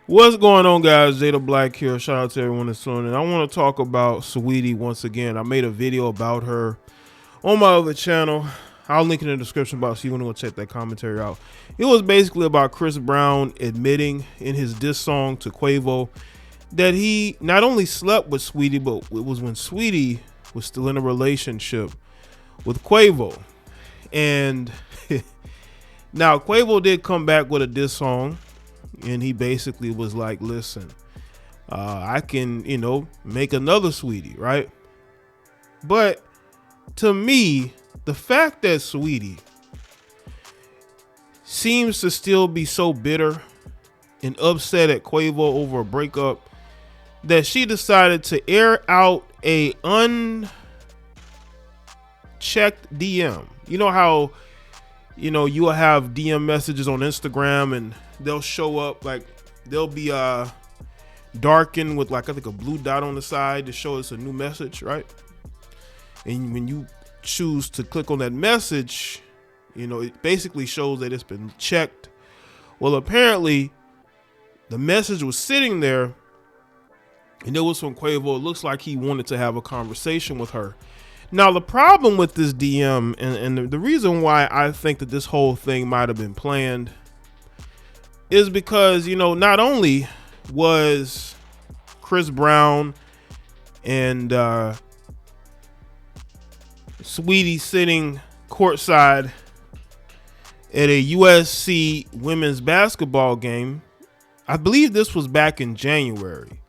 What's going on, guys? Jada Black here. Shout out to everyone that's tuning in. I want to talk about Saweetie once again. I made a video about her on my other channel. I'll link in the description box so you want to go check that commentary out. It was basically about Chris Brown admitting in his diss song to Quavo that he not only slept with Saweetie, but it was when Saweetie was still in a relationship with Quavo. And now Quavo did come back with a diss song. And he basically was like, listen, I can, make another Saweetie, right? But to me, the fact that Saweetie seems to still be so bitter and upset at Quavo over a breakup that she decided to air out a unchecked DM. You know how, you'll have DM messages on Instagram and they'll show up, like they'll be darkened with like I think a blue dot on the side to show us a new message, right? And when you choose to click on that message, it basically shows that it's been checked. Well, apparently the message was sitting there and it was from Quavo. It looks like he wanted to have a conversation with her. Now, the problem with this DM and the reason why I think that this whole thing might have been planned is because, not only was Chris Brown and Saweetie sitting courtside at a USC women's basketball game. I believe this was back in January.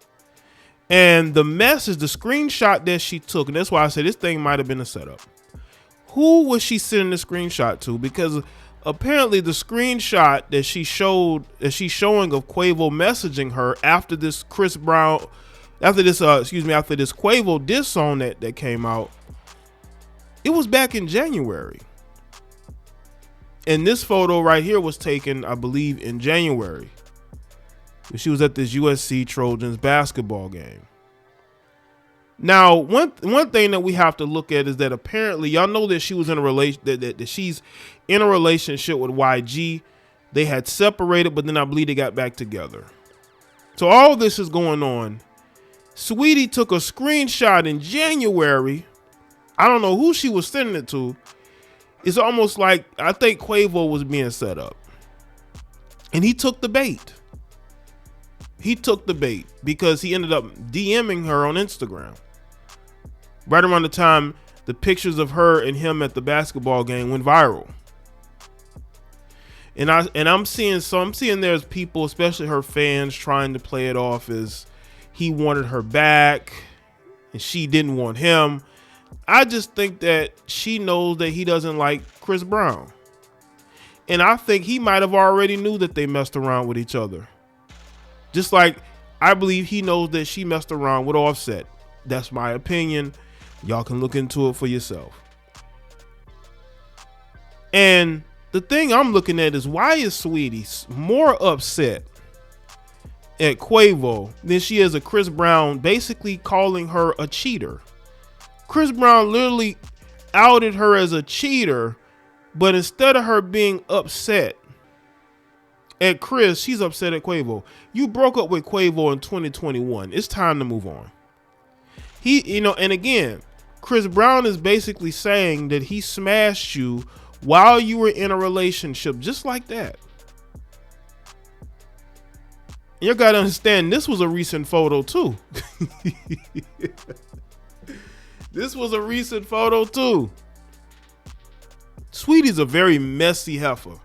And the message, the screenshot that she took, and that's why I said this thing might have been a setup. Who was she sending the screenshot to? Because apparently the screenshot that she's showing of Quavo messaging her after this after this Quavo diss song that came out, it was back in January. And this photo right here was taken, I believe, in January. She was at this USC Trojans basketball game. Now, one thing that we have to look at is that apparently y'all know that she was in a that she's in a relationship with YG. They had separated, but then I believe they got back together. So all this is going on. Saweetie took a screenshot in January. I don't know who she was sending it to. It's almost like I think Quavo was being set up. And he took the bait. He took the bait because he ended up DMing her on Instagram. Right around the time the pictures of her and him at the basketball game went viral. And I'm seeing there's people, especially her fans, trying to play it off as he wanted her back and she didn't want him. I just think that she knows that he doesn't like Chris Brown. And I think he might have already knew that they messed around with each other. Just like I believe he knows that she messed around with Offset. That's my opinion. Y'all can look into it for yourself. And the thing I'm looking at is, why is Saweetie more upset at Quavo than she is at Chris Brown basically calling her a cheater? Chris Brown literally outed her as a cheater, but instead of her being upset at Chris, she's upset at Quavo. You broke up with Quavo in 2021. It's time to move on. And again, Chris Brown is basically saying that he smashed you while you were in a relationship, just like that. You gotta understand, this was a recent photo too. This was a recent photo too. Saweetie's a very messy heifer.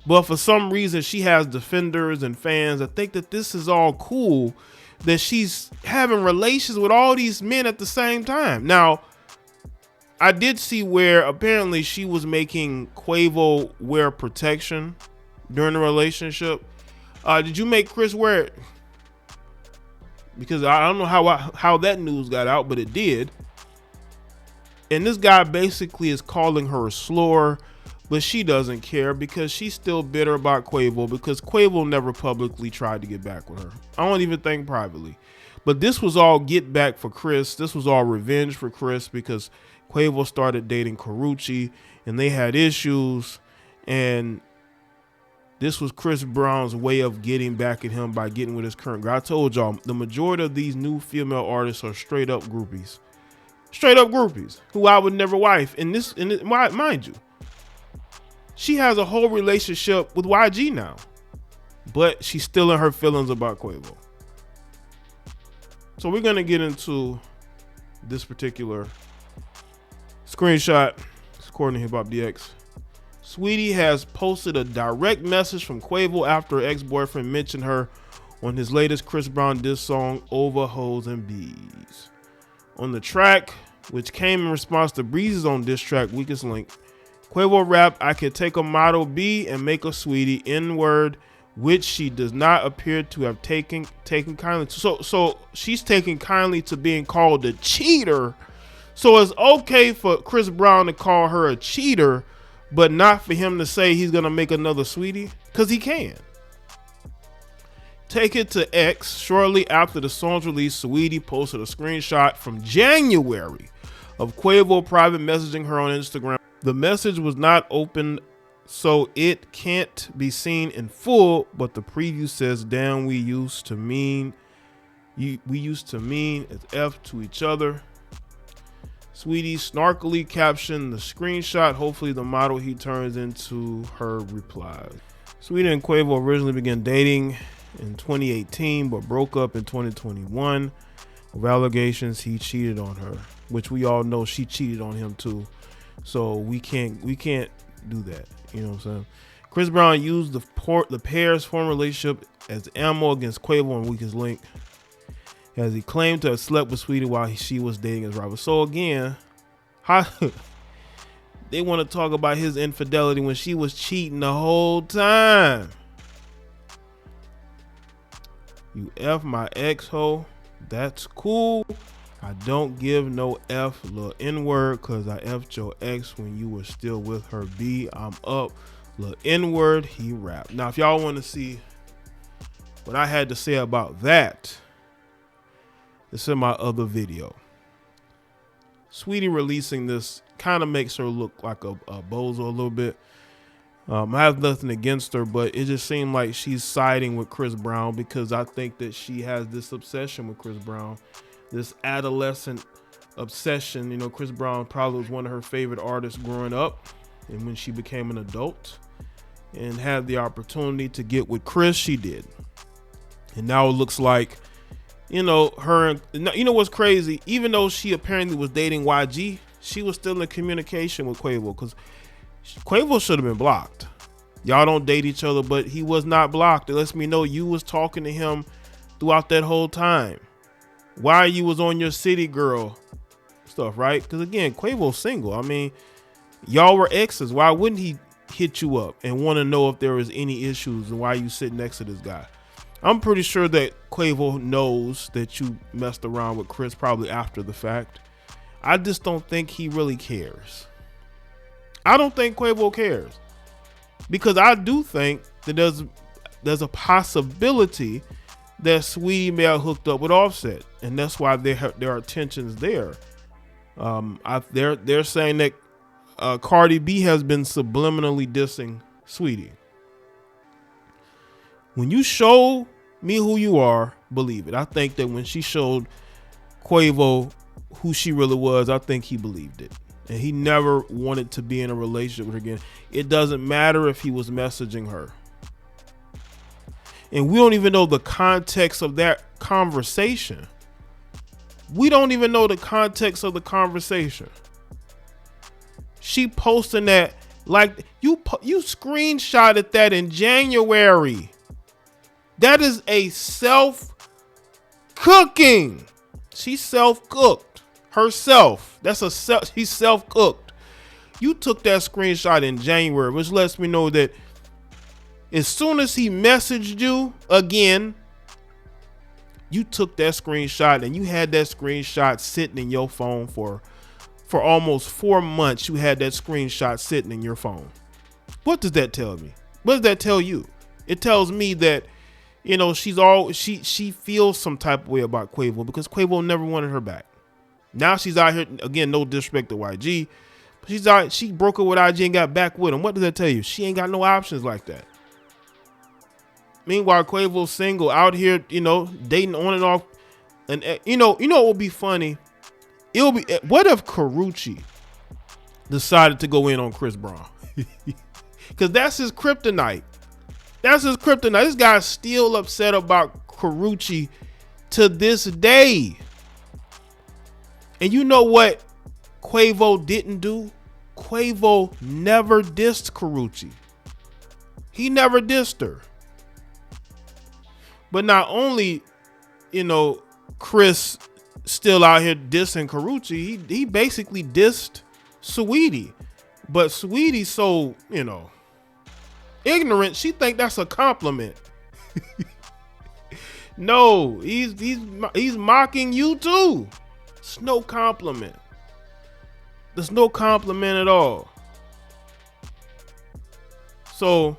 But for some reason, she has defenders and fans that think that this is all cool, that she's having relations with all these men at the same time. Now, I did see where apparently she was making Quavo wear protection during the relationship. Did you make Chris wear it? Because I don't know how that news got out, but it did. And this guy basically is calling her a slur. But she doesn't care because she's still bitter about Quavo because Quavo never publicly tried to get back with her. I don't even think privately. But this was all get back for Chris. This was all revenge for Chris because Quavo started dating Karuchi and they had issues. And This was Chris Brown's way of getting back at him by getting with his current girl. I told y'all, the majority of these new female artists are straight up groupies. Straight up groupies who I would never wife. And mind you, she has a whole relationship with YG now, but she's still in her feelings about Quavo. So we're going to get into this particular screenshot. It's according to Hip Hop DX. Saweetie has posted a direct message from Quavo after her ex-boyfriend mentioned her on his latest Chris Brown diss song, Over Hoes and Bees. On the track, which came in response to Breeze's own diss track, Weakest Link, Quavo rapped, "I could take a Model B and make a Saweetie N-word," which she does not appear to have taken kindly to. So she's taking kindly to being called a cheater. So it's okay for Chris Brown to call her a cheater, but not for him to say he's gonna make another Saweetie, because he can. Take it to X. Shortly after the song's release, Saweetie posted a screenshot from January of Quavo private messaging her on Instagram. The message was not opened, so it can't be seen in full, but the preview says, "Damn, we used to mean as F to each other." Saweetie snarkily captioned the screenshot, "Hopefully the model he turns into her replies." Saweetie and Quavo originally began dating in 2018, but broke up in 2021 with allegations he cheated on her, which we all know she cheated on him too. So we can't do that. You know what I'm saying? Chris Brown used the pair's former relationship as ammo against Quavo and Weakest Link, as he claimed to have slept with Saweetie while she was dating his rival. So again, they want to talk about his infidelity when she was cheating the whole time. "You F my ex-ho, that's cool. I don't give no F, little N-word, cause I F'd your ex when you were still with her. B, I'm up, little N-word," he rapped. Now, if y'all want to see what I had to say about that, it's in my other video. Saweetie releasing this kind of makes her look like a bozo a little bit. I have nothing against her, but it just seemed like she's siding with Chris Brown, because I think that she has this obsession with Chris Brown, this adolescent obsession. You know, Chris Brown probably was one of her favorite artists growing up, and when she became an adult and had the opportunity to get with Chris, she did. And now it looks like, you know, what's crazy? Even though she apparently was dating YG, she was still in communication with Quavo, because Quavo should have been blocked. Y'all don't date each other, but he was not blocked. It lets me know you was talking to him throughout that whole time. Why you was on your city girl stuff, right? Because again, Quavo's single. I mean, y'all were exes. Why wouldn't he hit you up and want to know if there was any issues and why you sit next to this guy? I'm pretty sure that Quavo knows that you messed around with Chris probably after the fact. I just don't think he really cares. I don't think Quavo cares, because I do think that there's a possibility that Saweetie may have hooked up with Offset, and that's why there are tensions there. They're saying that Cardi B has been subliminally dissing Saweetie. When you show me who you are, believe it. I think that when she showed Quavo who she really was, I think he believed it. And he never wanted to be in a relationship with her again. It doesn't matter if he was messaging her. And we don't even know the context of that conversation. We don't even know the context of the conversation. She posting that like you screenshotted that in January. That is a self-cooking. She self-cooked herself. He's self-cooked. You took that screenshot in January, which lets me know that as soon as he messaged you again, you took that screenshot and you had that screenshot sitting in your phone for almost 4 months. You had that screenshot sitting in your phone. What does that tell me? What does that tell you? It tells me that, you know, she feels some type of way about Quavo, because Quavo never wanted her back. Now she's out here again. No disrespect to YG, but she broke up with IG and got back with him. What does that tell you? She ain't got no options like that. Meanwhile, Quavo's single out here, dating on and off. And what would be funny? It'll be, what if Karrueche decided to go in on Chris Brown? Because that's his kryptonite. That's his kryptonite. This guy's still upset about Karrueche to this day. And you know what Quavo didn't do? Quavo never dissed Karrueche. He never dissed her. But not only, Chris still out here dissing Karrueche, he basically dissed Saweetie. But Saweetie's so, ignorant, she think that's a compliment. No, he's mocking you too. It's no compliment. There's no compliment at all. So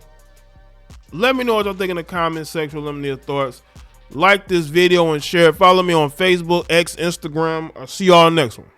let me know what y'all think in the comment section. Let me know your thoughts. Like this video and share it. Follow me on Facebook, X, Instagram. I'll see y'all next one.